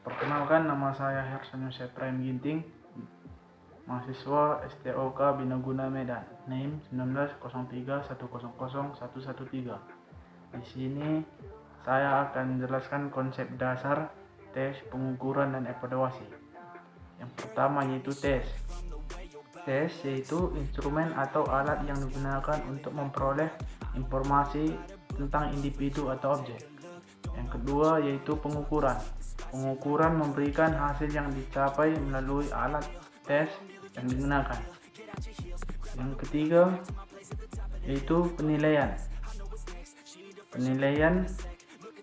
Perkenalkan, nama saya Herson Yosef Prime Ginting, mahasiswa STOK Binaguna Medan, NIM 1903100113. Di sini saya akan menjelaskan konsep dasar tes, pengukuran, dan evaluasi. Yang pertama yaitu tes. Tes yaitu instrumen atau alat yang digunakan untuk memperoleh informasi tentang individu atau objek. Yang kedua yaitu pengukuran. Pengukuran memberikan hasil yang dicapai melalui alat tes yang digunakan. Yang ketiga yaitu penilaian. Penilaian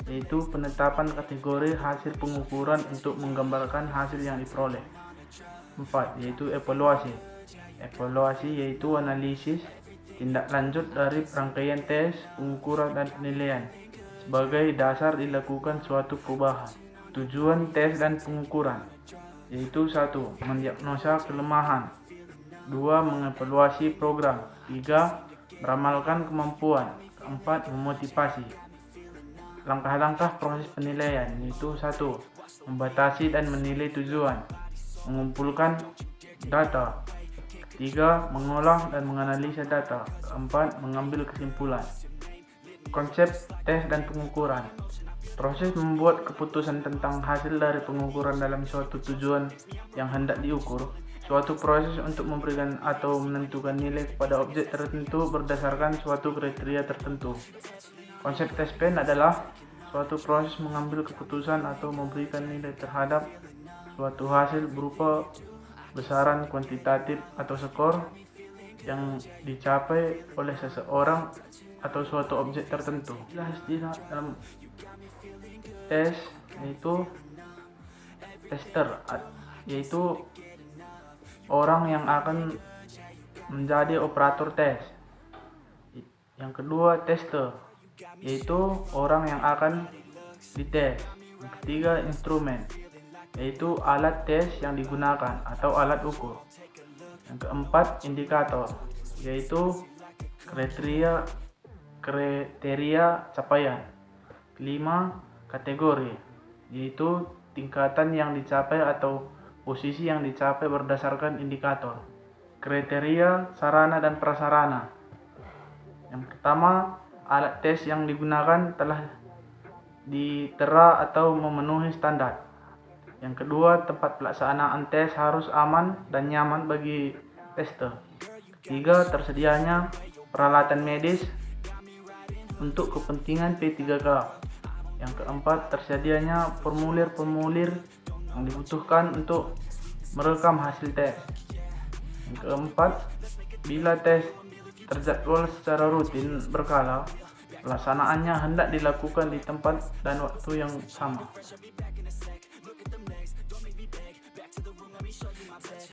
yaitu penetapan kategori hasil pengukuran untuk menggambarkan hasil yang diperoleh. 4. Yaitu evaluasi. Evaluasi yaitu analisis tindak lanjut dari rangkaian tes, pengukuran, dan penilaian sebagai dasar dilakukan suatu perubahan. Tujuan tes dan pengukuran yaitu 1. Mendiagnosa kelemahan, 2. Mengevaluasi program, 3. Meramalkan kemampuan, 4. Memotivasi. Langkah-langkah proses penilaian yaitu 1. Membatasi dan menilai tujuan, mengumpulkan data, 3. Mengolah dan menganalisa data, 4. Mengambil kesimpulan. Konsep tes dan pengukuran. Proses membuat keputusan tentang hasil dari pengukuran dalam suatu tujuan yang hendak diukur. Suatu proses untuk memberikan atau menentukan nilai kepada objek tertentu berdasarkan suatu kriteria tertentu. Konsep tes pen adalah suatu proses mengambil keputusan atau memberikan nilai terhadap suatu hasil berupa besaran kuantitatif atau skor yang dicapai oleh seseorang atau suatu objek tertentu. Istilah dalam tes yaitu tester, yaitu orang yang akan menjadi operator tes. Yang kedua tester, yaitu orang yang akan dites. Yang ketiga instrumen, yaitu alat tes yang digunakan atau alat ukur. Yang keempat indikator, yaitu kriteria capaian. Kelima kategori, yaitu tingkatan yang dicapai atau posisi yang dicapai berdasarkan indikator. Kriteria sarana dan prasarana. Yang pertama, alat tes yang digunakan telah ditera atau memenuhi standar. Yang kedua, tempat pelaksanaan tes harus aman dan nyaman bagi tester. Ketiga, tersedianya peralatan medis untuk kepentingan P3K. Yang keempat, tersedianya formulir-formulir yang dibutuhkan untuk merekam hasil tes. Yang keempat, bila tes terjadwal secara rutin berkala, pelaksanaannya hendak dilakukan di tempat dan waktu yang sama.